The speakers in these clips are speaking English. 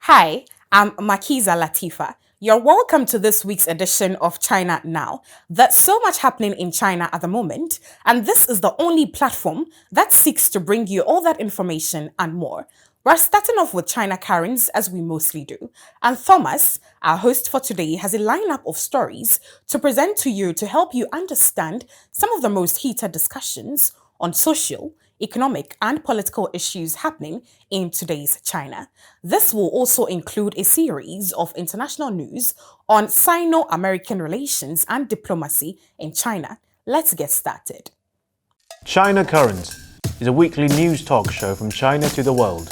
Hi, I'm Makiza Latifa. You're welcome to this week's edition of China Now. There's so much happening in China at the moment, and this is the only platform that seeks to bring you all that information and more. We're starting off with China Karens, as we mostly do, and Thomas, our host for today, has a lineup of stories to present to you to help you understand some of the most heated discussions on social, economic, and political issues happening in today's China. This will also include a series of international news on Sino-American relations and diplomacy in China. Let's get started. China Current is a weekly news talk show from China to the world.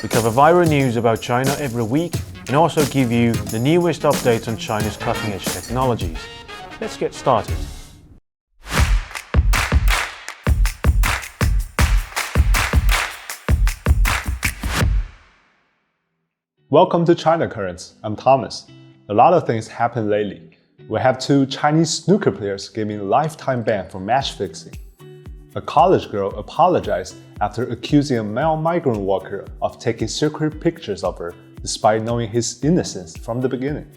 We cover viral news about China every week and also give you the newest updates on China's cutting-edge technologies. Let's get started. Welcome to China Currents. I'm Thomas. A lot of things happened lately. We have two Chinese snooker players giving lifetime ban for match fixing. A college girl apologized after accusing a male migrant worker of taking secret pictures of her despite knowing his innocence from the beginning.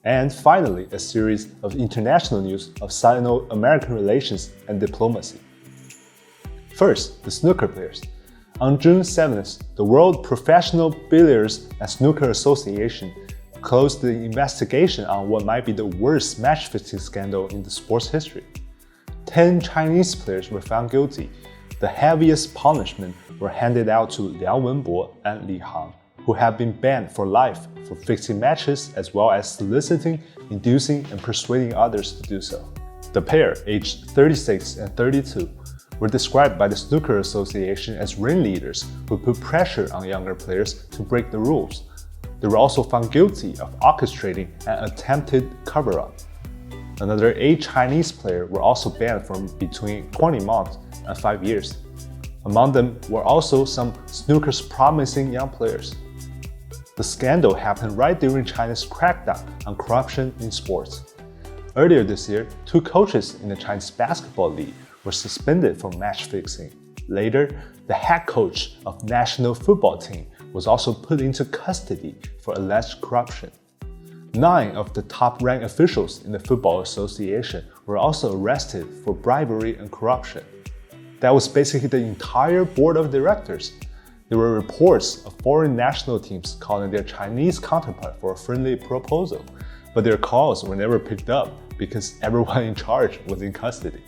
And finally, a series of international news of Sino-American relations and diplomacy. First, the snooker players. On June 7th, the World Professional Billiards and Snooker Association closed the investigation on what might be the worst match-fixing scandal in the sport's history. 10 Chinese players were found guilty. The heaviest punishment were handed out to Liang Wenbo and Li Hang, who have been banned for life for fixing matches as well as soliciting, inducing, and persuading others to do so. The pair, aged 36 and 32, were described by the Snooker Association as ringleaders who put pressure on younger players to break the rules. They were also found guilty of orchestrating an attempted cover-up. Another 8 Chinese players were also banned from between 20 months and 5 years. Among them were also some snooker's promising young players. The scandal happened right during China's crackdown on corruption in sports. Earlier this year, 2 coaches in the Chinese Basketball League were suspended for match fixing. Later, the head coach of national football team was also put into custody for alleged corruption. 9 of the top-ranked officials in the Football Association were also arrested for bribery and corruption. That was basically the entire board of directors. There were reports of foreign national teams calling their Chinese counterpart for a friendly proposal, but their calls were never picked up because everyone in charge was in custody.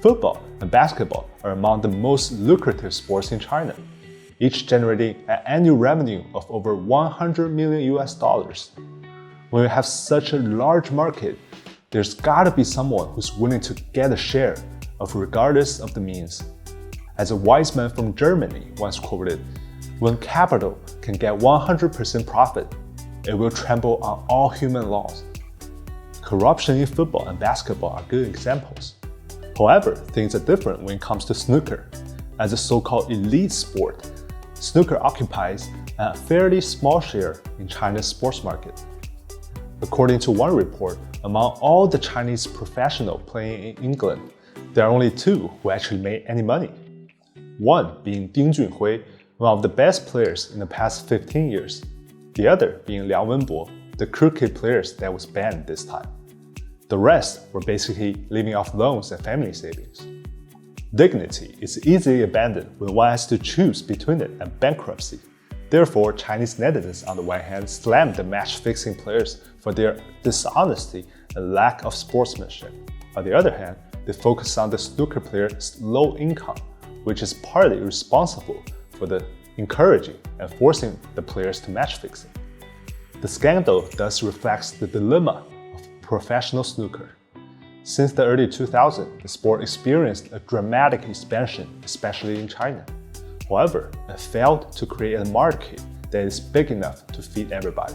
Football and basketball are among the most lucrative sports in China, each generating an annual revenue of over 100 million US dollars. When you have such a large market, there's gotta be someone who's willing to get a share of regardless of the means. As a wise man from Germany once quoted, "When capital can get 100% profit, it will trample on all human laws." Corruption in football and basketball are good examples. However, things are different when it comes to snooker. As a so-called elite sport, snooker occupies a fairly small share in China's sports market. According to one report, among all the Chinese professionals playing in England, there are only 2 who actually made any money. One being Ding Junhui, one of the best players in the past 15 years. The other being Liang Wenbo, the crooked player that was banned this time. The rest were basically living off loans and family savings. Dignity is easily abandoned when one has to choose between it and bankruptcy. Therefore, Chinese netizens on the one hand slammed the match-fixing players for their dishonesty and lack of sportsmanship. On the other hand, they focus on the snooker player's low income, which is partly responsible for the encouraging and forcing the players to match fixing. The scandal thus reflects the dilemma of professional snooker. Since the early 2000s, the sport experienced a dramatic expansion, especially in China. However, it failed to create a market that is big enough to feed everybody,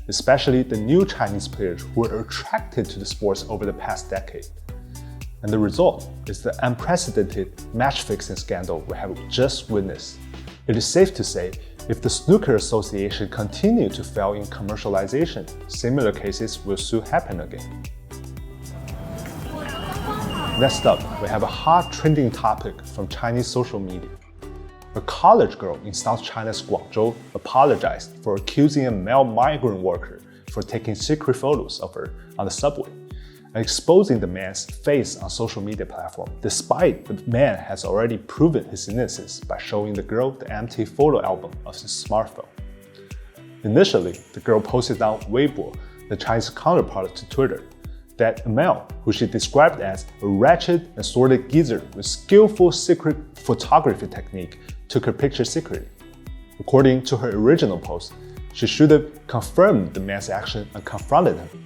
especially the new Chinese players who were attracted to the sports over the past decade. And the result is the unprecedented match-fixing scandal we have just witnessed. It is safe to say, if the Snooker Association continues to fail in commercialization, similar cases will soon happen again. Next up, we have a hot trending topic from Chinese social media. A college girl in South China's Guangzhou apologized for accusing a male migrant worker for taking secret photos of her on the subway and exposing the man's face on social media platform, despite the man has already proven his innocence by showing the girl the empty photo album of his smartphone. Initially, the girl posted on Weibo, the Chinese counterpart to Twitter, that a male, who she described as a wretched and sordid geezer with skillful secret photography technique, took her picture secretly. According to her original post, she should have confirmed the man's action and confronted him.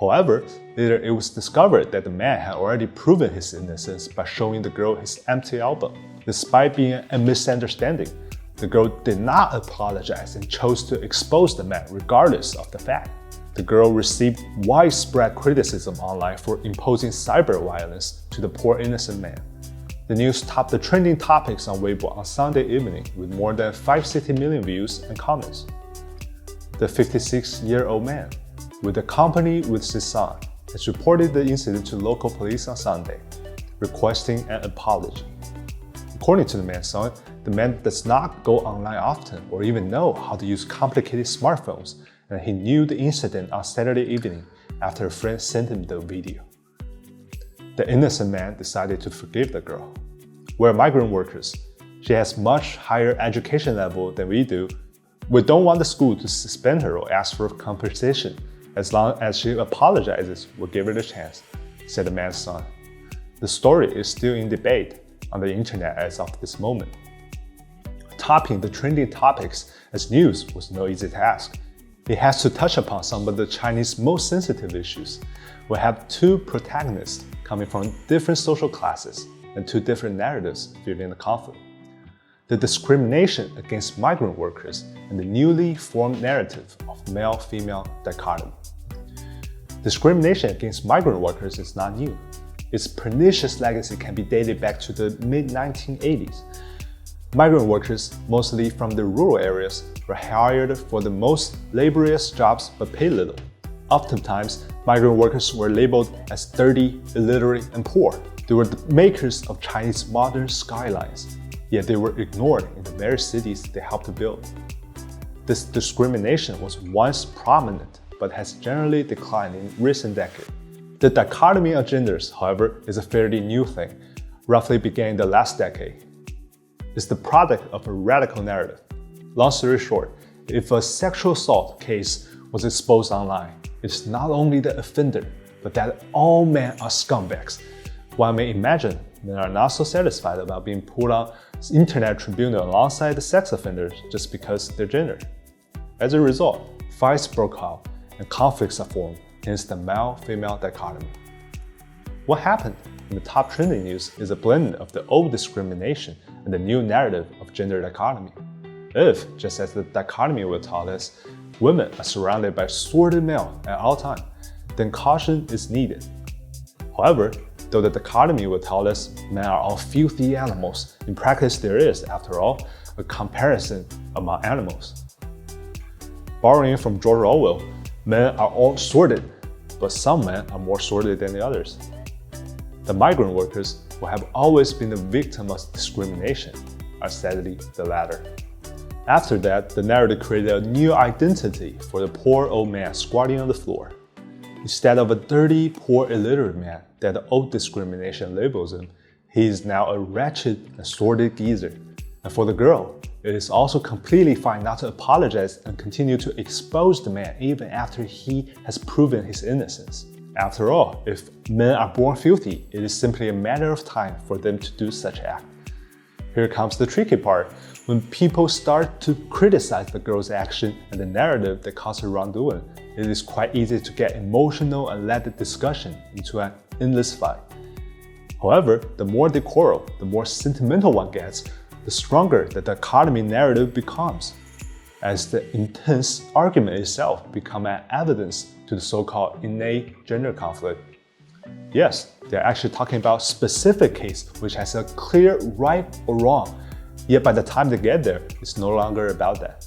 However, later it was discovered that the man had already proven his innocence by showing the girl his empty album. Despite being a misunderstanding, the girl did not apologize and chose to expose the man regardless of the fact. The girl received widespread criticism online for imposing cyber violence to the poor innocent man. The news topped the trending topics on Weibo on Sunday evening with more than 560 million views and comments. The 56-year-old man, with a company with his son, has reported the incident to local police on Sunday, requesting an apology. According to the man's son, the man does not go online often or even know how to use complicated smartphones, and he knew the incident on Saturday evening after a friend sent him the video. The innocent man decided to forgive the girl. We're migrant workers. She has much higher education level than we do. We don't want the school to suspend her or ask for compensation. As long as she apologizes, we'll give her the chance, said the man's son. The story is still in debate on the internet as of this moment. Topping the trending topics as news was no easy task. It has to touch upon some of the Chinese most sensitive issues. We have two protagonists coming from different social classes and two different narratives fueling the conflict. The discrimination against migrant workers and the newly formed narrative of male-female dichotomy. Discrimination against migrant workers is not new. Its pernicious legacy can be dated back to the mid-1980s. Migrant workers, mostly from the rural areas, were hired for the most laborious jobs but paid little. Oftentimes, migrant workers were labeled as dirty, illiterate, and poor. They were the makers of Chinese modern skylines, yet they were ignored in the very cities they helped to build. This discrimination was once prominent, but has generally declined in recent decades. The dichotomy of genders, however, is a fairly new thing, roughly began in the last decade. It's the product of a radical narrative. Long story short, if a sexual assault case was exposed online, it's not only the offender, but that all men are scumbags. One may imagine men are not so satisfied about being put on internet tribunal alongside the sex offenders just because of their gender. As a result, fights broke out and conflicts are formed, hence the male-female dichotomy. What happened in the top trending news is a blend of the old discrimination and the new narrative of gender dichotomy. If, just as the dichotomy will tell us, women are surrounded by sordid male at all times, then caution is needed. However, though the dichotomy will tell us men are all filthy animals, in practice there is, after all, a comparison among animals. Borrowing from George Orwell, men are all sordid, but some men are more sordid than the others. The migrant workers, who have always been the victim of discrimination, are sadly the latter. After that, the narrative created a new identity for the poor old man squatting on the floor. Instead of a dirty, poor, illiterate man that the old discrimination labels him, he is now a wretched and sordid geezer. And for the girl, it is also completely fine not to apologize and continue to expose the man even after he has proven his innocence. After all, if men are born filthy, it is simply a matter of time for them to do such act. Here comes the tricky part. When people start to criticize the girl's action and the narrative that caused her wrongdoing, it is quite easy to get emotional and let the discussion into an endless fight. However, the more they quarrel, the more sentimental one gets, the stronger the dichotomy narrative becomes, as the intense argument itself becomes an evidence to the so-called innate gender conflict. Yes, they're actually talking about a specific case which has a clear right or wrong, yet by the time they get there, it's no longer about that.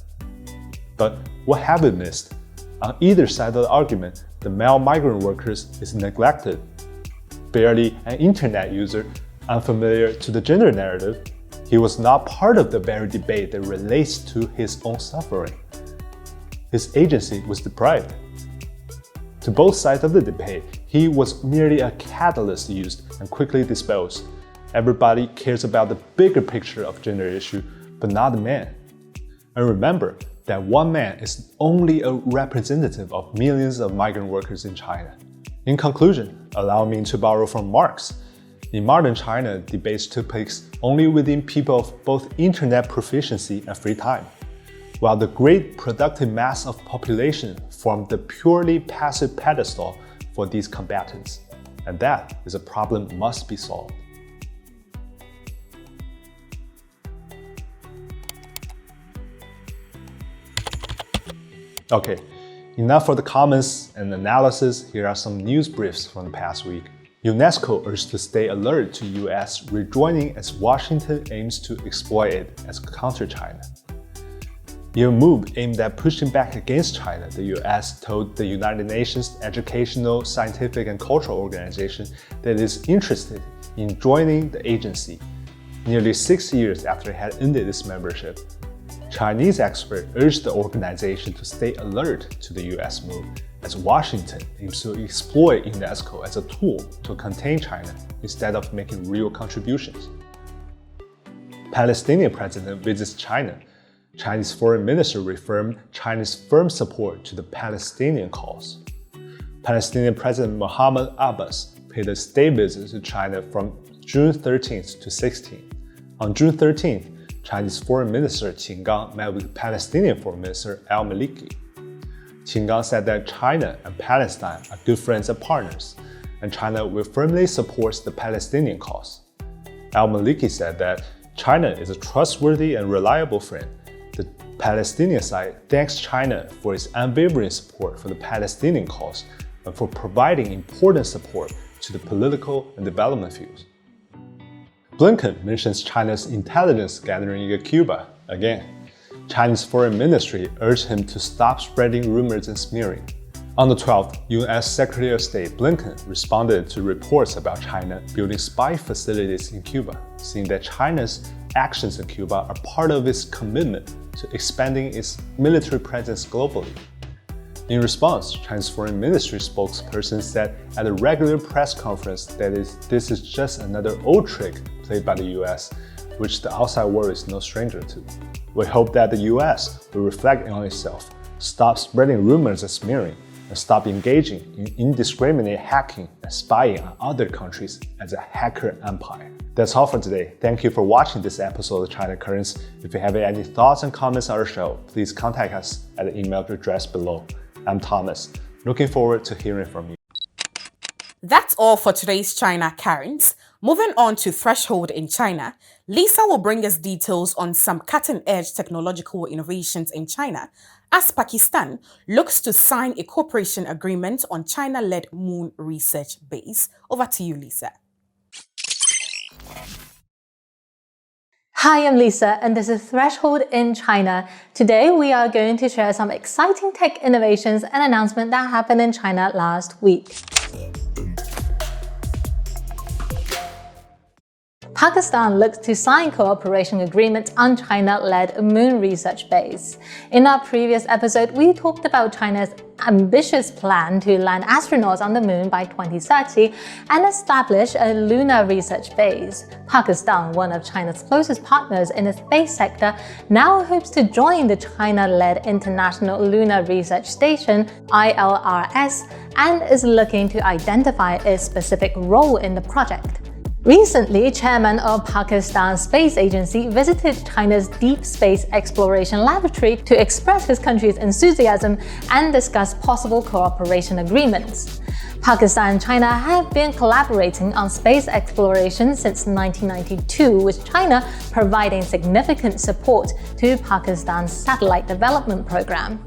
But what have we missed? On either side of the argument, the male migrant workers is neglected. Barely an internet user unfamiliar to the gender narrative He was not part of the very debate that relates to his own suffering. His agency was deprived. To both sides of the debate, he was merely a catalyst used and quickly disposed. Everybody cares about the bigger picture of gender issue, but not the man. And remember that one man is only a representative of millions of migrant workers in China. In conclusion, allow me to borrow from Marx. In modern China, debates took place only within people of both internet proficiency and free time, while the great productive mass of population formed the purely passive pedestal for these combatants. And that is a problem that must be solved. Okay, enough for the comments and analysis. Here are some news briefs from the past week. UNESCO urged to stay alert to US rejoining as Washington aims to exploit it as counter-China. In a move aimed at pushing back against China, the US told the United Nations Educational, Scientific and Cultural Organization that it is interested in joining the agency. Nearly 6 years after it had ended its membership, Chinese experts urged the organization to stay alert to the US move, as Washington aims to exploit UNESCO as a tool to contain China instead of making real contributions. Palestinian president visits China. Chinese foreign minister reaffirmed China's firm support to the Palestinian cause. Palestinian President Mahmoud Abbas paid a state visit to China from June 13th to 16th. On June 13th, Chinese Foreign Minister Qin Gang met with Palestinian Foreign Minister al-Maliki. Qin Gang said that China and Palestine are good friends and partners, and China will firmly support the Palestinian cause. Al-Maliki said that China is a trustworthy and reliable friend. The Palestinian side thanks China for its unwavering support for the Palestinian cause and for providing important support to the political and development fields. Blinken mentions China's intelligence gathering in Cuba. Again, Chinese Foreign Ministry urged him to stop spreading rumors and smearing. On the 12th, US Secretary of State Blinken responded to reports about China building spy facilities in Cuba, saying that China's actions in Cuba are part of its commitment to expanding its military presence globally. In response, Chinese Foreign Ministry spokesperson said at a regular press conference that this is just another old trick played by the US, which the outside world is no stranger to. We hope that the US will reflect on itself, stop spreading rumors and smearing, and stop engaging in indiscriminate hacking and spying on other countries as a hacker empire. That's all for today. Thank you for watching this episode of China Currents. If you have any thoughts and comments on our show, please contact us at the email address below. I'm Thomas. Looking forward to hearing from you. That's all for today's China Currents. Moving on to Threshold in China, Lisa will bring us details on some cutting-edge technological innovations in China as Pakistan looks to sign a cooperation agreement on China-led moon research base. Over to you, Lisa. Hi, I'm Lisa, and this is Threshold in China. Today, we are going to share some exciting tech innovations and announcements that happened in China last week. Pakistan looks to sign cooperation agreements on China-led moon research base. In our previous episode, we talked about China's ambitious plan to land astronauts on the moon by 2030 and establish a lunar research base. Pakistan, one of China's closest partners in the space sector, now hopes to join the China-led International Lunar Research Station (ILRS) and is looking to identify its specific role in the project. Recently, chairman of Pakistan's space agency visited China's Deep Space Exploration Laboratory to express his country's enthusiasm and discuss possible cooperation agreements. Pakistan and China have been collaborating on space exploration since 1992, with China providing significant support to Pakistan's satellite development program.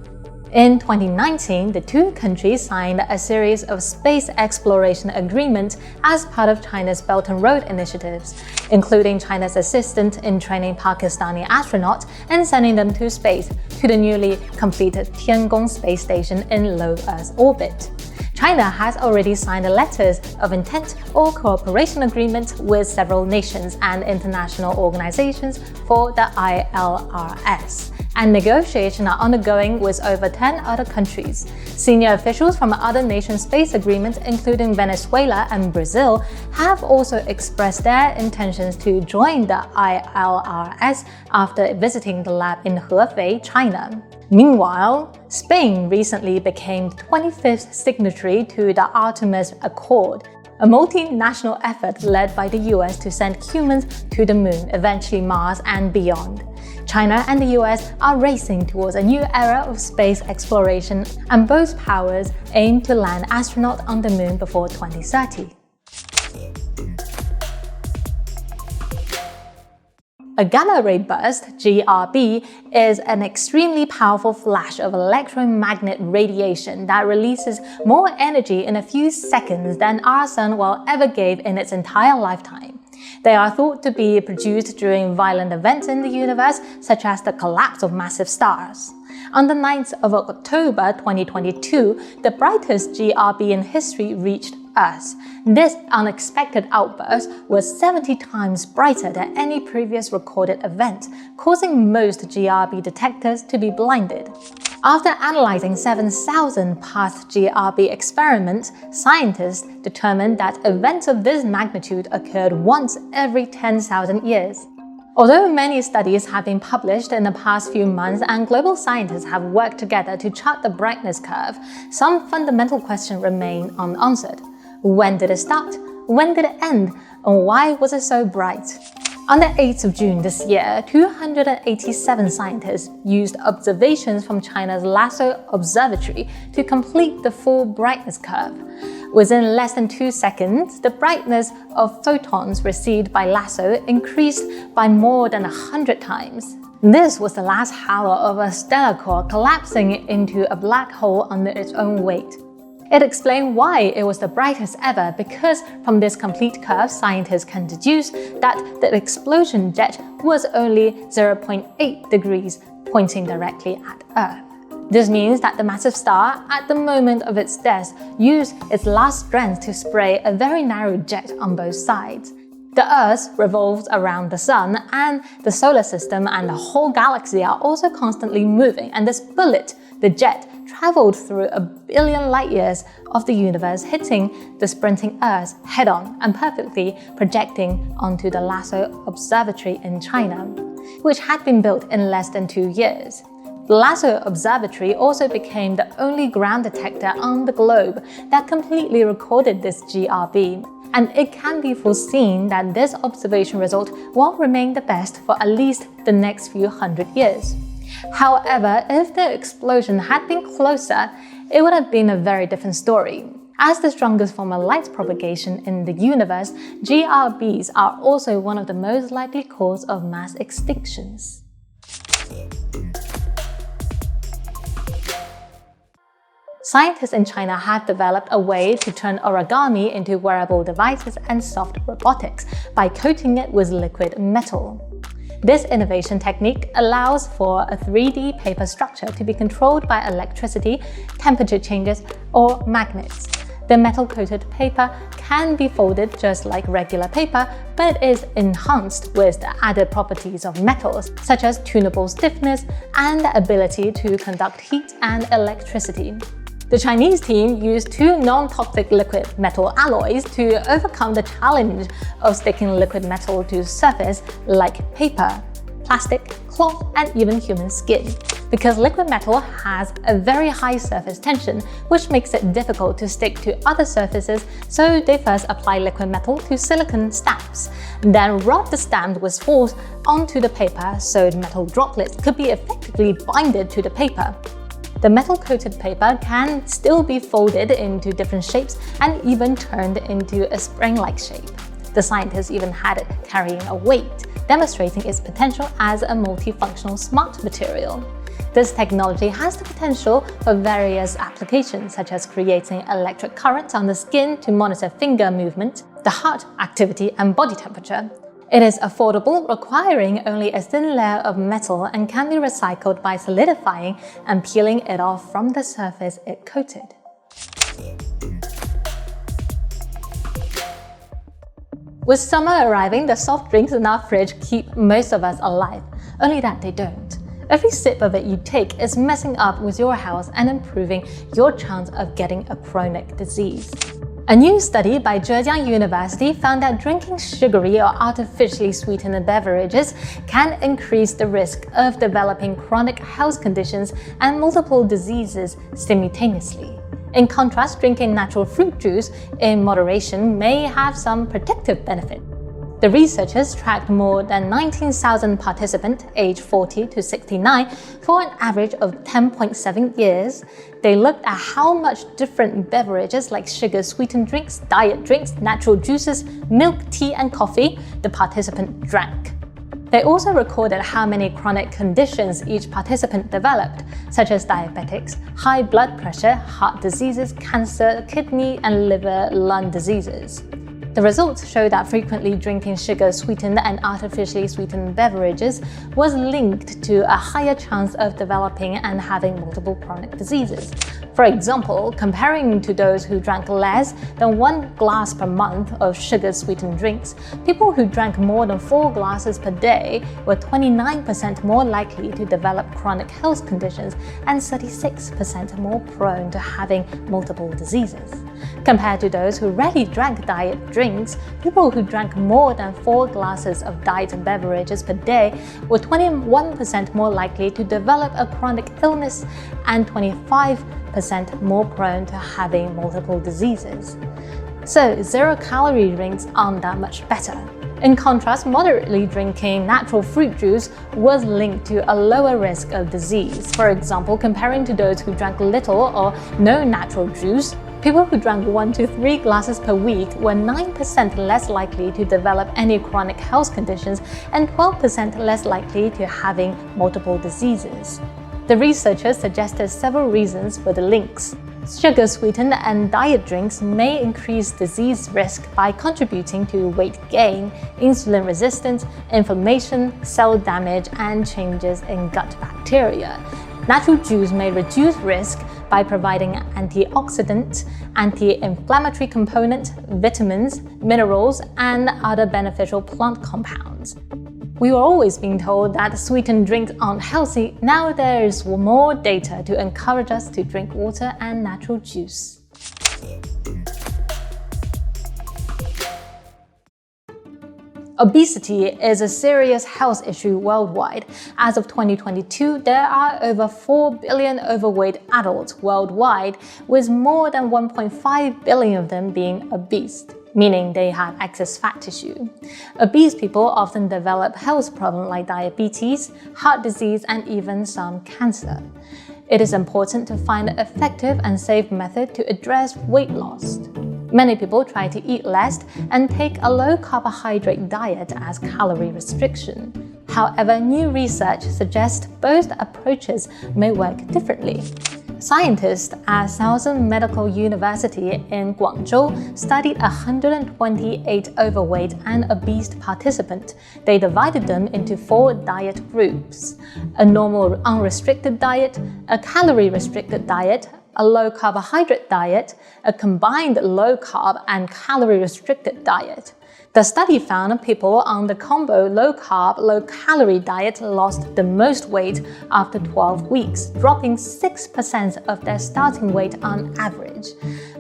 In 2019, the two countries signed a series of space exploration agreements as part of China's Belt and Road initiatives, including China's assistance in training Pakistani astronauts and sending them to space to the newly completed Tiangong space station in low Earth orbit. China has already signed letters of intent or cooperation agreements with several nations and international organizations for the ILRS, and negotiations are ongoing with over 10 other countries. Senior officials from other nations' space agreements, including Venezuela and Brazil, have also expressed their intentions to join the ILRS after visiting the lab in Hefei, China. Meanwhile, Spain recently became the 25th signatory to the Artemis Accord, a multinational effort led by the US to send humans to the moon, eventually Mars and beyond. China and the US are racing towards a new era of space exploration, and both powers aim to land astronauts on the moon before 2030. A gamma ray burst, GRB, is an extremely powerful flash of electromagnetic radiation that releases more energy in a few seconds than our sun will ever give in its entire lifetime. They are thought to be produced during violent events in the universe, such as the collapse of massive stars. On the 9th of October 2022, the brightest GRB in history reached Earth. This unexpected outburst was 70 times brighter than any previous recorded event, causing most GRB detectors to be blinded. After analyzing 7,000 past GRB experiments, scientists determined that events of this magnitude occurred once every 10,000 years. Although many studies have been published in the past few months and global scientists have worked together to chart the brightness curve, some fundamental questions remain unanswered. When did it start? When did it end? And why was it so bright? On the 8th of June this year, 287 scientists used observations from China's LASSO Observatory to complete the full brightness curve. Within less than 2 seconds, the brightness of photons received by LASSO increased by more than 100 times. This was the last hour of a stellar core collapsing into a black hole under its own weight. It explained why it was the brightest ever, because from this complete curve, scientists can deduce that the explosion jet was only 0.8 degrees, pointing directly at Earth. This means that the massive star, at the moment of its death, used its last strength to spray a very narrow jet on both sides. The Earth revolves around the Sun, and the solar system and the whole galaxy are also constantly moving, and this bullet, the jet, traveled through 1 billion light years of the universe, hitting the sprinting Earth head-on and perfectly projecting onto the LASSO Observatory in China, which had been built in less than 2 years. The LASSO Observatory also became the only ground detector on the globe that completely recorded this GRB, and it can be foreseen that this observation result will remain the best for at least the next few hundred years. However, if the explosion had been closer, it would have been a very different story. As the strongest form of light propagation in the universe, GRBs are also one of the most likely cause of mass extinctions. Scientists in China have developed a way to turn origami into wearable devices and soft robotics by coating it with liquid metal. This innovation technique allows for a 3D paper structure to be controlled by electricity, temperature changes, or magnets. The metal-coated paper can be folded just like regular paper, but is enhanced with the added properties of metals, such as tunable stiffness and the ability to conduct heat and electricity. The Chinese team used 2 non-toxic liquid metal alloys to overcome the challenge of sticking liquid metal to surface like paper, plastic, cloth, and even human skin. Because liquid metal has a very high surface tension, which makes it difficult to stick to other surfaces, so they first apply liquid metal to silicon stamps, then rub the stamp with force onto the paper so the metal droplets could be effectively binded to the paper. The metal-coated paper can still be folded into different shapes and even turned into a spring-like shape. The scientists even had it carrying a weight, demonstrating its potential as a multifunctional smart material. This technology has the potential for various applications, such as creating electric currents on the skin to monitor finger movement, the heart activity, and body temperature. It is affordable, requiring only a thin layer of metal, and can be recycled by solidifying and peeling it off from the surface it coated. With summer arriving, the soft drinks in our fridge keep most of us alive, only that they don't. Every sip of it you take is messing up with your health and improving your chance of getting a chronic disease. A new study by Zhejiang University found that drinking sugary or artificially sweetened beverages can increase the risk of developing chronic health conditions and multiple diseases simultaneously. In contrast, drinking natural fruit juice in moderation may have some protective benefit. The researchers tracked more than 19,000 participants aged 40 to 69 for an average of 10.7 years. They looked at how much different beverages like sugar-sweetened drinks, diet drinks, natural juices, milk, tea, and coffee the participant drank. They also recorded how many chronic conditions each participant developed, such as diabetics, high blood pressure, heart diseases, cancer, kidney and liver, lung diseases. The results show that frequently drinking sugar-sweetened and artificially sweetened beverages was linked to a higher chance of developing and having multiple chronic diseases. For example, comparing to those who drank less than 1 glass per month of sugar-sweetened drinks, people who drank more than 4 glasses per day were 29% more likely to develop chronic health conditions and 36% more prone to having multiple diseases. Compared to those who rarely drank diet drinks, people who drank more than 4 glasses of diet beverages per day were 21% more likely to develop a chronic illness and 25% more prone to having multiple diseases. So, zero-calorie drinks aren't that much better. In contrast, moderately drinking natural fruit juice was linked to a lower risk of disease. For example, comparing to those who drank little or no natural juice, people who drank 1 to 3 glasses per week were 9% less likely to develop any chronic health conditions and 12% less likely to having multiple diseases. The researchers suggested several reasons for the links. Sugar-sweetened and diet drinks may increase disease risk by contributing to weight gain, insulin resistance, inflammation, cell damage, and changes in gut bacteria. Natural juice may reduce risk by providing antioxidant, anti-inflammatory component, vitamins, minerals, and other beneficial plant compounds. We were always being told that sweetened drinks aren't healthy. Now there is more data to encourage us to drink water and natural juice. Obesity is a serious health issue worldwide. As of 2022, there are over 4 billion overweight adults worldwide, with more than 1.5 billion of them being obese, meaning they have excess fat tissue. Obese people often develop health problems like diabetes, heart disease, and even some cancer. It is important to find an effective and safe method to address weight loss. Many people try to eat less and take a low-carbohydrate diet as calorie restriction. However, new research suggests both approaches may work differently. Scientists at Southern Medical University in Guangzhou studied 128 overweight and obese participants. They divided them into 4 diet groups: a normal unrestricted diet, a calorie-restricted diet, a low-carbohydrate diet, a combined low-carb and calorie-restricted diet. The study found people on the combo low-carb, low-calorie diet lost the most weight after 12 weeks, dropping 6% of their starting weight on average.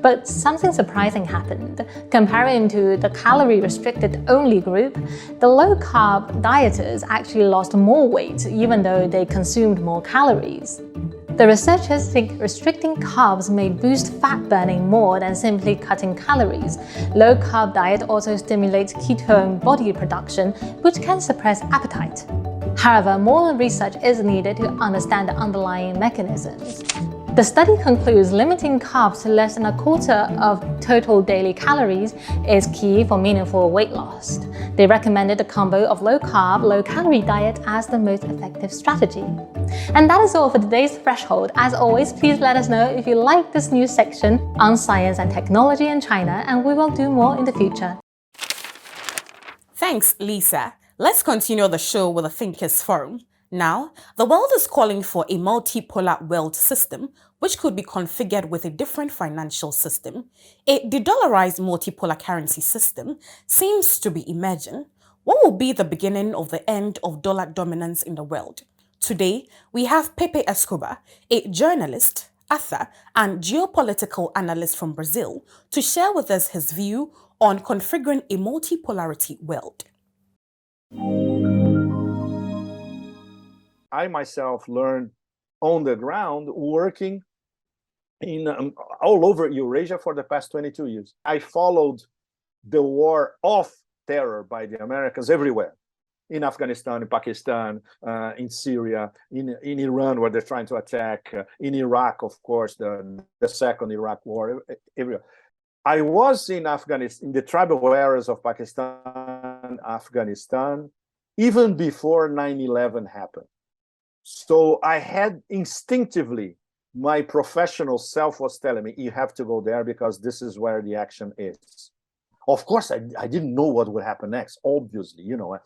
But something surprising happened. Comparing to the calorie-restricted only group, the low-carb dieters actually lost more weight even though they consumed more calories. The researchers think restricting carbs may boost fat burning more than simply cutting calories. Low-carb diet also stimulates ketone body production, which can suppress appetite. However, more research is needed to understand the underlying mechanisms. The study concludes limiting carbs to less than a quarter of total daily calories is key for meaningful weight loss. They recommended a combo of low-carb, low-calorie diet as the most effective strategy. And that is all for today's Threshold. As always, please let us know if you like this news section on science and technology in China, and we will do more in the future. Thanks, Lisa. Let's continue the show with the Thinkers Forum. Now, the world is calling for a multipolar world system, which could be configured with a different financial system. A de-dollarized multipolar currency system seems to be emerging. What will be the beginning of the end of dollar dominance in the world? Today, we have Pepe Escobar, a journalist, author, and geopolitical analyst from Brazil, to share with us his view on configuring a multipolarity world. I myself learned on the ground working in all over Eurasia for the past 22 years. I followed the war of terror by the Americans everywhere, in Afghanistan, in Pakistan, in Syria, in Iran, where they're trying to attack, in Iraq, of course, the second Iraq war, everywhere. I was in Afghanistan, in the tribal areas of Pakistan, Afghanistan, even before 9/11 happened. So I had instinctively, my professional self was telling me, you have to go there because this is where the action is. Of course, I didn't know what would happen next, obviously, you know.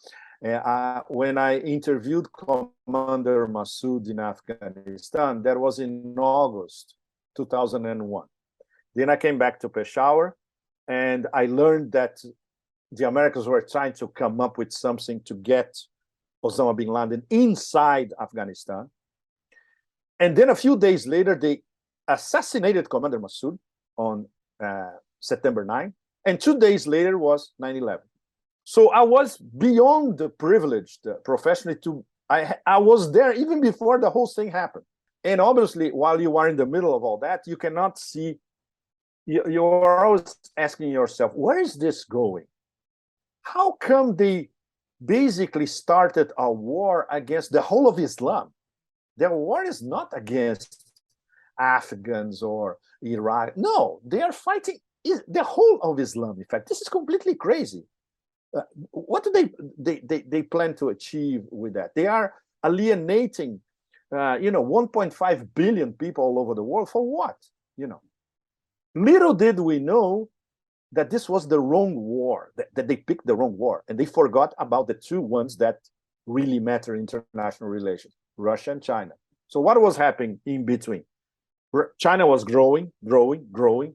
When I interviewed Commander Massoud in Afghanistan, that was in August 2001. Then I came back to Peshawar, and I learned that the Americans were trying to come up with something to get Osama bin Laden inside Afghanistan. And then a few days later, they assassinated Commander Massoud on September 9. And 2 days later was 9/11. So I was beyond privileged professionally I was there even before the whole thing happened. And obviously, while you are in the middle of all that, you cannot see, you're always asking yourself, where is this going? How come they basically started a war against the whole of Islam? Their war is not against Afghans or Iraq. No, they are fighting the whole of Islam. In fact, this is completely crazy. What do they plan to achieve with that? They are alienating, 1.5 billion people all over the world for what? Little did we know that this was the wrong war, that they picked the wrong war, and they forgot about the two ones that really matter in international relations, Russia and China. So what was happening in between? China was growing,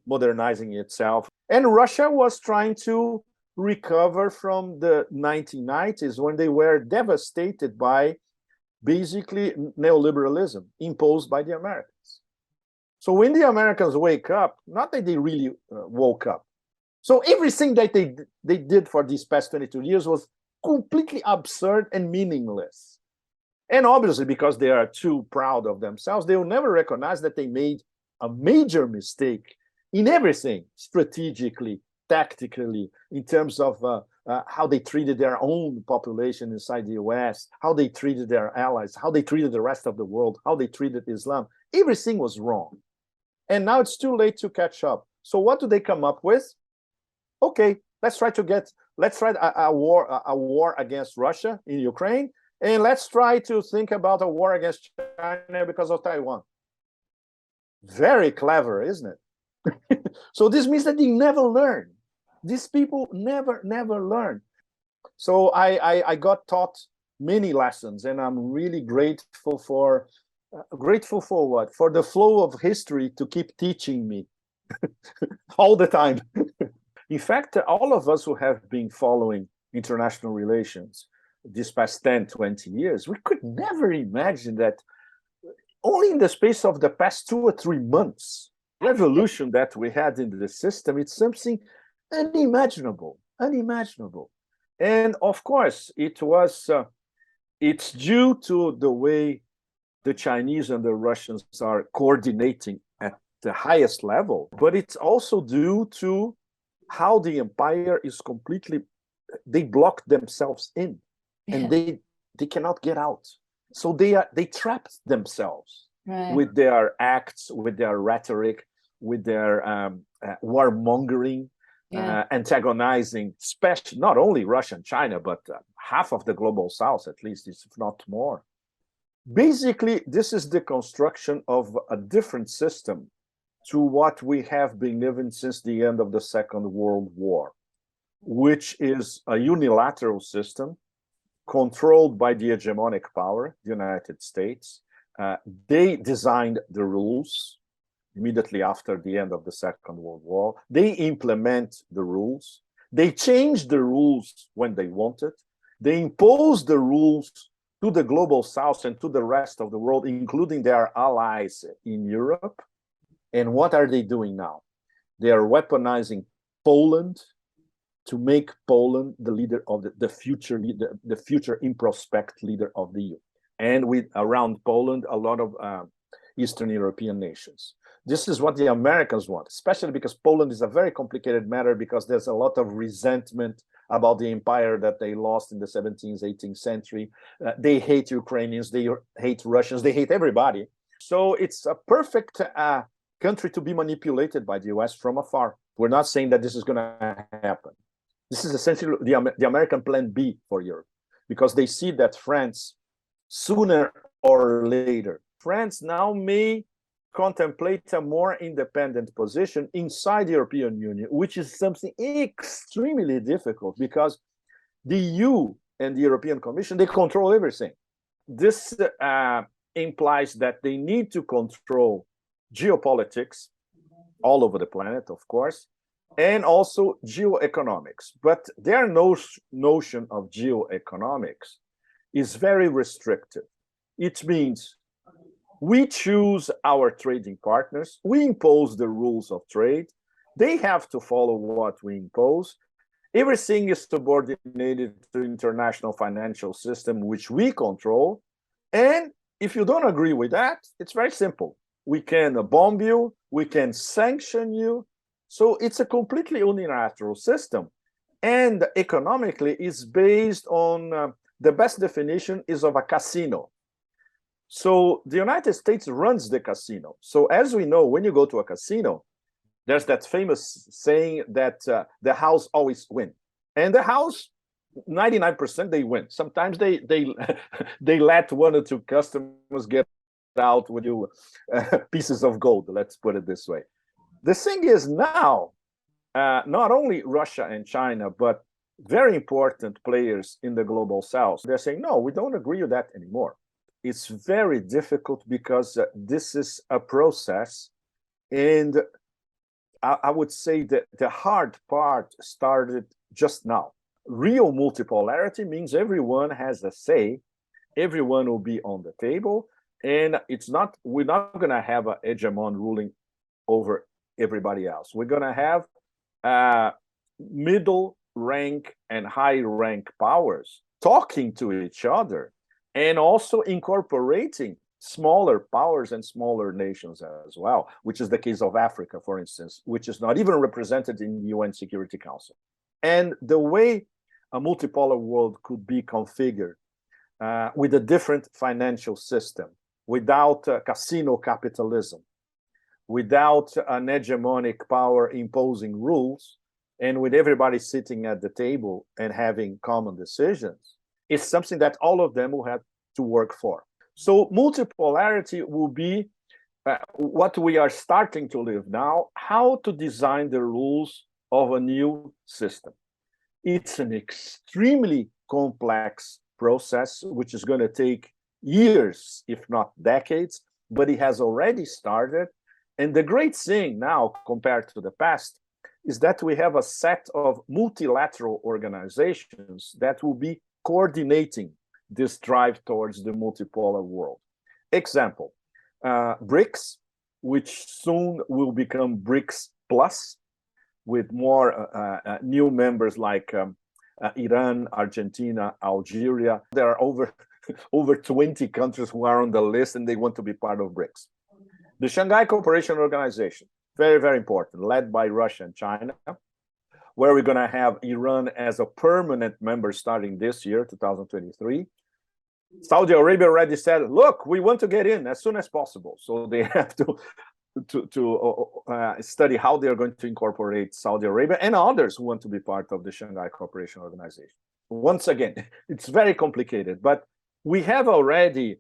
modernizing itself, and Russia was trying to recover from the 1990s when they were devastated by basically neoliberalism imposed by the Americans. So when the Americans wake up, not that they really woke up, so everything that they did for these past 22 years was completely absurd and meaningless. And obviously, because they are too proud of themselves, they will never recognize that they made a major mistake in everything, strategically, tactically, in terms of how they treated their own population inside the US, how they treated their allies, how they treated the rest of the world, how they treated Islam. Everything was wrong. And now it's too late to catch up. So what do they come up with? Okay, let's try a war against Russia in Ukraine, and let's try to think about a war against China because of Taiwan. Very clever, isn't it? So this means that they never learn. These people never learn. So I got taught many lessons, and I'm really grateful for what? For the flow of history to keep teaching me all the time. In fact, all of us who have been following international relations these past 10, 20 years, we could never imagine that only in the space of the past 2 or 3 months, revolution that we had in the system, it's something unimaginable. And of course, it's due to the way the Chinese and the Russians are coordinating at the highest level, but it's also due to how the empire is completely, they block themselves in, and they cannot get out. So they trapped themselves with their acts, with their rhetoric, with their warmongering, antagonizing, especially not only Russia and China, but half of the global South, at least, if not more. Basically, this is the construction of a different system to what we have been living since the end of the Second World War, which is a unilateral system controlled by the hegemonic power, the United States. They designed the rules immediately after the end of the Second World War. They implement the rules. They change the rules when they want it. They impose the rules to the global south and to the rest of the world, including their allies in Europe. And what are they doing now? They are weaponizing Poland to make Poland the leader of the future leader, the future in prospect leader of the EU. And with around Poland, a lot of Eastern European nations. This is what the Americans want, especially because Poland is a very complicated matter, because there's a lot of resentment about the empire that they lost in the 17th, 18th century. They hate Ukrainians, they hate Russians, they hate everybody. So it's a perfect country to be manipulated by the US from afar. We're not saying that this is going to happen. This is essentially the American plan B for Europe, because they see that France, sooner or later, France now may contemplate a more independent position inside the European Union, which is something extremely difficult because the EU and the European Commission, they control everything. This implies that they need to control geopolitics all over the planet, of course, and also geoeconomics. But their notion of geoeconomics is very restrictive. It means we choose our trading partners, we impose the rules of trade, they have to follow what we impose. Everything is subordinated to international financial system, which we control. And if you don't agree with that, it's very simple. We can bomb you, we can sanction you. So it's a completely unilateral system. And economically, it's based on the best definition is of a casino. So the United States runs the casino. So as we know, when you go to a casino, there's that famous saying that the house always wins. And the house, 99% they win. Sometimes they they let one or two customers get out with you pieces of gold, let's put it this way. The thing is now, not only Russia and China, but very important players in the global south, they're saying, no, we don't agree with that anymore. It's very difficult because this is a process. And I would say that the hard part started just now. Real multipolarity means everyone has a say, everyone will be on the table, and we're not going to have a hegemon ruling over everybody else. We're going to have middle rank and high rank powers talking to each other and also incorporating smaller powers and smaller nations as well, which is the case of Africa, for instance, which is not even represented in the UN Security Council. And the way a multipolar world could be configured with a different financial system, without casino capitalism, without an hegemonic power imposing rules, and with everybody sitting at the table and having common decisions, is something that all of them will have to work for. So multipolarity will be what we are starting to live now, how to design the rules of a new system. It's an extremely complex process, which is going to take years, if not decades, but it has already started. And the great thing now, compared to the past, is that we have a set of multilateral organizations that will be coordinating this drive towards the multipolar world. Example, BRICS, which soon will become BRICS Plus, with more new members like Iran, Argentina, Algeria. There are over 20 countries who are on the list and they want to be part of BRICS. The Shanghai Cooperation Organization, very, very important, led by Russia and China, where we're going to have Iran as a permanent member starting this year, 2023. Saudi Arabia already said, look, we want to get in as soon as possible. So they have to study how they are going to incorporate Saudi Arabia and others who want to be part of the Shanghai Cooperation Organization. Once again, it's very complicated, but we have already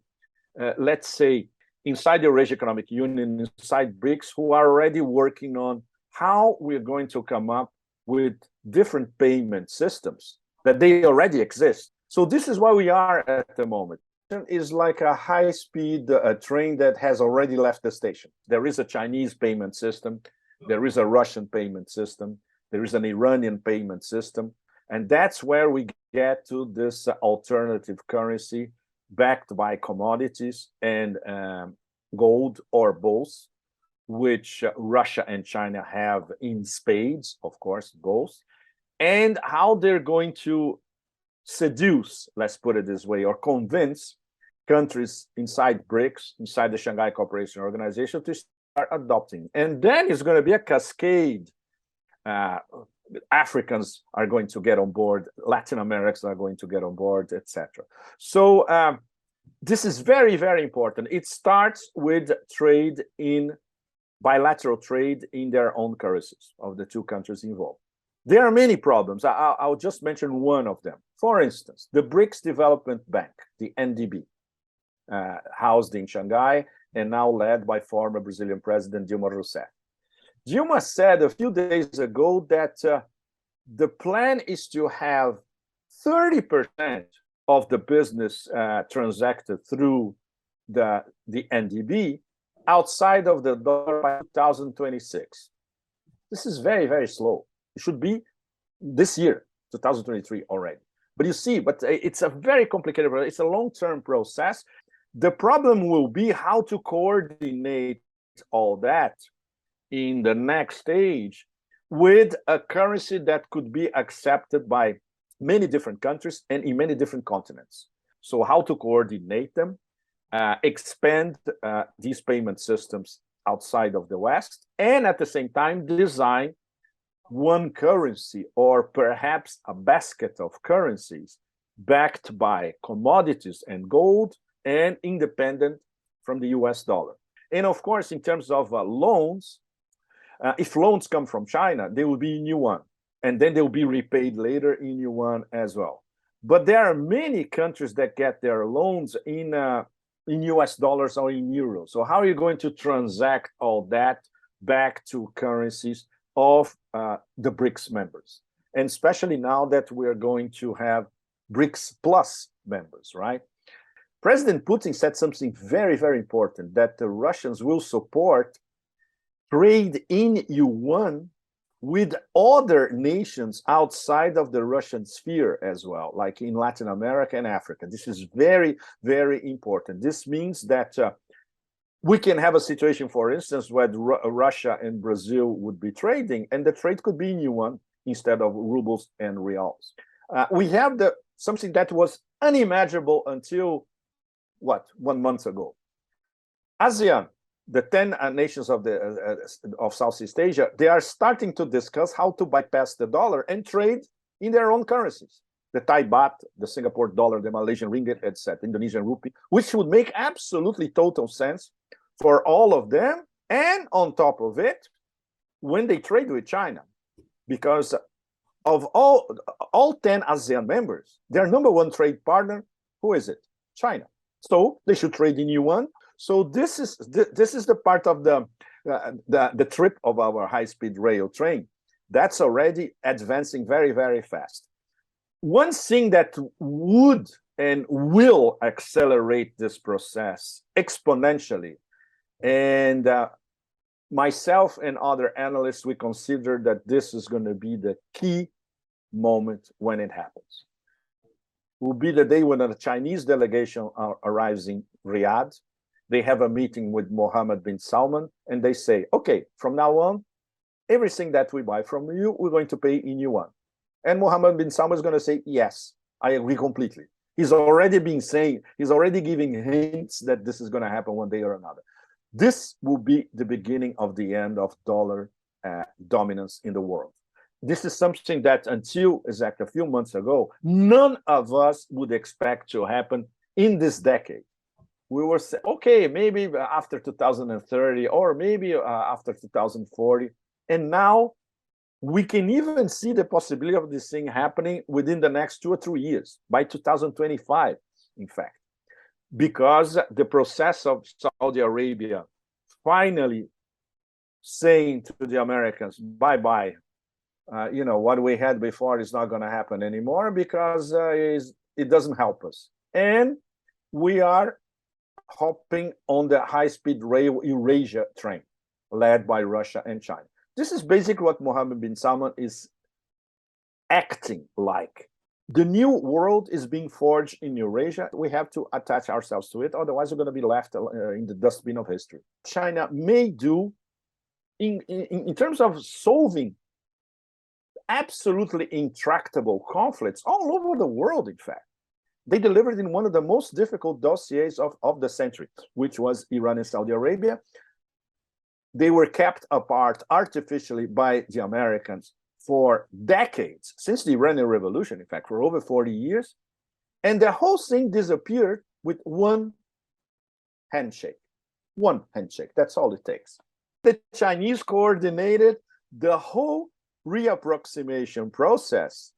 let's say, inside the Eurasian Economic Union, inside BRICS, who are already working on how we're going to come up with different payment systems that they already exist. So this is where we are at the moment. Is like a high-speed train that has already left the station. There is a Chinese payment system, there is a Russian payment system, there is an Iranian payment system, and that's where we get to this alternative currency backed by commodities and gold or both, which Russia and China have in spades, of course, both, and how they're going to seduce, let's put it this way, or convince countries inside BRICS, inside the Shanghai Cooperation Organization, to start adopting. And then it's going to be a cascade. Africans are going to get on board, Latin Americans are going to get on board, etc. So this is very, very important. It starts with trade in bilateral trade in their own currencies of the two countries involved. There are many problems. I'll just mention one of them. For instance, the BRICS Development Bank, the NDB, housed in Shanghai and now led by former Brazilian President Dilma Rousseff. Dilma said a few days ago that the plan is to have 30% of the business transacted through the NDB outside of the dollar by 2026. This is very, very slow. It should be this year, 2023 already. But you see, it's a very complicated process. It's a long-term process. The problem will be how to coordinate all that in the next stage with a currency that could be accepted by many different countries and in many different continents. So how to coordinate them, expand these payment systems outside of the West, and at the same time design one currency or perhaps a basket of currencies backed by commodities and gold and independent from the US dollar. And of course, in terms of loans, if loans come from China, they will be in yuan, and then they will be repaid later in yuan as well. But there are many countries that get their loans in US dollars or in euros. So how are you going to transact all that back to currencies of the BRICS members? And especially now that we're going to have BRICS plus members, right? President Putin said something very, very important, that the Russians will support trade in yuan with other nations outside of the Russian sphere as well, like in Latin America and Africa. This is very, very important. This means that we can have a situation, for instance, where Russia and Brazil would be trading, and the trade could be in yuan instead of rubles and reals. We have something that was unimaginable until, 1 month ago. ASEAN, the 10 nations of Southeast Asia, they are starting to discuss how to bypass the dollar and trade in their own currencies. The Thai baht, the Singapore dollar, the Malaysian ringgit, etc., Indonesian rupee, which would make absolutely total sense for all of them. And on top of it, when they trade with China, because of all 10 ASEAN members, their number one trade partner, who is it? China. So they should trade in yuan. So this is the part of the trip of our high-speed rail train that's already advancing very, very fast. One thing that would and will accelerate this process exponentially, and myself and other analysts, we consider that this is going to be the key moment when it happens. Will be the day when a Chinese delegation arrives in Riyadh. They have a meeting with Mohammed bin Salman, and they say, okay, from now on, everything that we buy from you, we're going to pay in yuan. And Mohammed bin Salman is going to say, yes, I agree completely. He's already giving hints that this is going to happen one day or another. This will be the beginning of the end of dollar dominance in the world. This is something that until exactly a few months ago, none of us would expect to happen in this decade. We were saying, okay, maybe after 2030 or maybe after 2040. And now we can even see the possibility of this thing happening within the next 2 or 3 years, by 2025, in fact. because the process of Saudi Arabia finally saying to the Americans, bye-bye, what we had before is not going to happen anymore because it doesn't help us. And we are hopping on the high-speed rail Eurasia train led by Russia and China. This is basically what Mohammed bin Salman is acting like. The new world is being forged in Eurasia. We have to attach ourselves to it. Otherwise, we're going to be left in the dustbin of history. China may do, in terms of solving absolutely intractable conflicts all over the world, in fact. They delivered in one of the most difficult dossiers of the century, which was Iran and Saudi Arabia. They were kept apart artificially by the Americans for decades, since the Iranian Revolution, in fact, for over 40 years. And the whole thing disappeared with one handshake. One handshake, that's all it takes. The Chinese coordinated the whole reapproximation process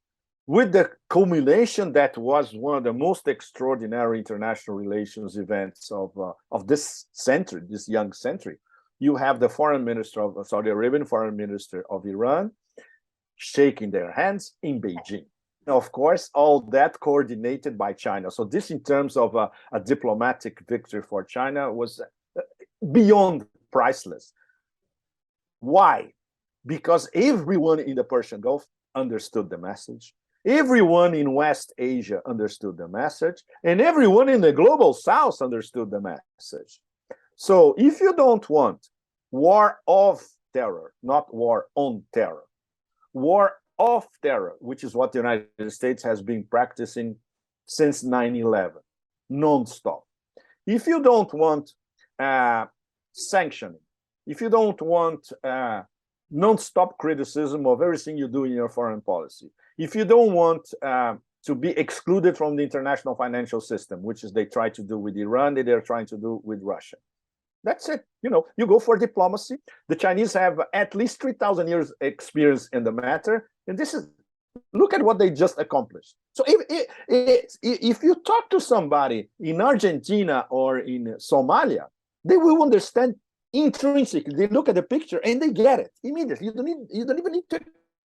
with the culmination that was one of the most extraordinary international relations events of this century, this young century. You have the foreign minister of Saudi Arabia, foreign minister of Iran, shaking their hands in Beijing. Of course, all that coordinated by China. So this, in terms of a diplomatic victory for China, was beyond priceless. Why? Because everyone in the Persian Gulf understood the message. Everyone in West Asia understood the message. And everyone in the global South understood the message. So if you don't want war of terror, not war on terror, war of terror, which is what the United States has been practicing since 9/11, non-stop. If you don't want sanctioning, if you don't want non-stop criticism of everything you do in your foreign policy, if you don't want to be excluded from the international financial system, which is they try to do with Iran, they're trying to do with Russia. That's it. You go for diplomacy. The Chinese have at least 3,000 years experience in the matter. And look at what they just accomplished. So if you talk to somebody in Argentina or in Somalia, they will understand intrinsically. They look at the picture and they get it immediately. You don't even need to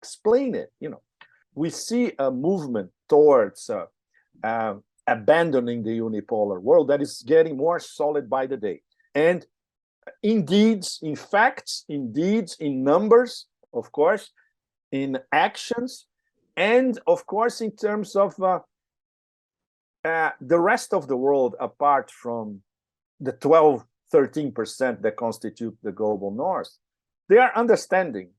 explain it. We see a movement towards abandoning the unipolar world that is getting more solid by the day. And in deeds, in facts, in deeds, in numbers, of course, in actions, and of course, in terms of the rest of the world, apart from the 13% that constitute the global north, they are understanding,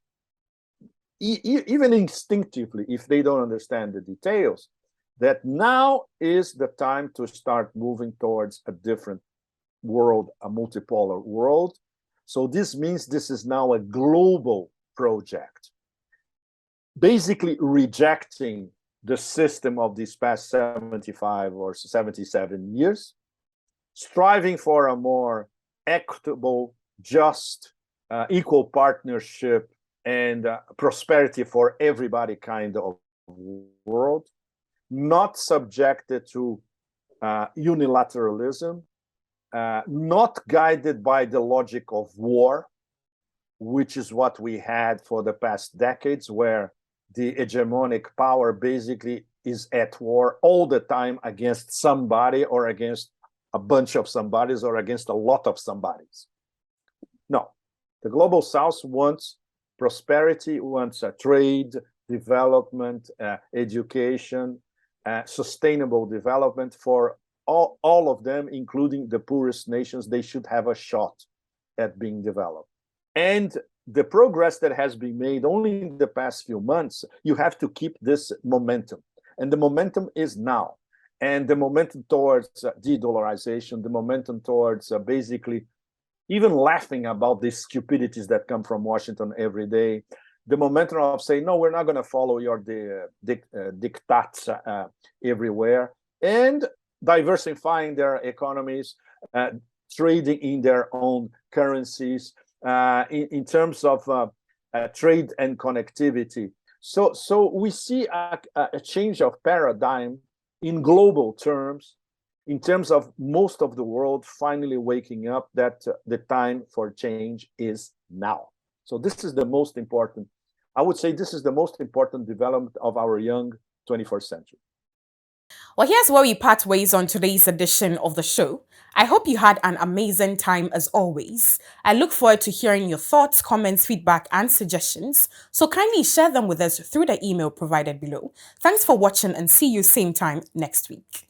even instinctively, if they don't understand the details, that now is the time to start moving towards a different world, a multipolar world. So this means this is now a global project, basically rejecting the system of these past 75 or 77 years, striving for a more equitable, just, equal partnership and prosperity for everybody kind of world, not subjected to unilateralism, not guided by the logic of war, which is what we had for the past decades, where the hegemonic power basically is at war all the time against somebody or against a bunch of somebodies or against a lot of somebodies. No, the global South wants prosperity, wants trade, development, education, sustainable development for all of them, including the poorest nations. They should have a shot at being developed. And the progress that has been made only in the past few months, you have to keep this momentum. And the momentum is now. And the momentum towards de-dollarization, the momentum towards basically even laughing about the stupidities that come from Washington every day, the momentum of saying, no, we're not going to follow your diktats everywhere, and diversifying their economies, trading in their own currencies, in terms of trade and connectivity. So we see a change of paradigm in global terms, in terms of most of the world finally waking up that the time for change is now. So this is the most important, I would say this is the most important development of our young 21st century. Well, here's where we part ways on today's edition of the show. I hope you had an amazing time as always. I look forward to hearing your thoughts, comments, feedback, and suggestions. So kindly share them with us through the email provided below. Thanks for watching and see you same time next week.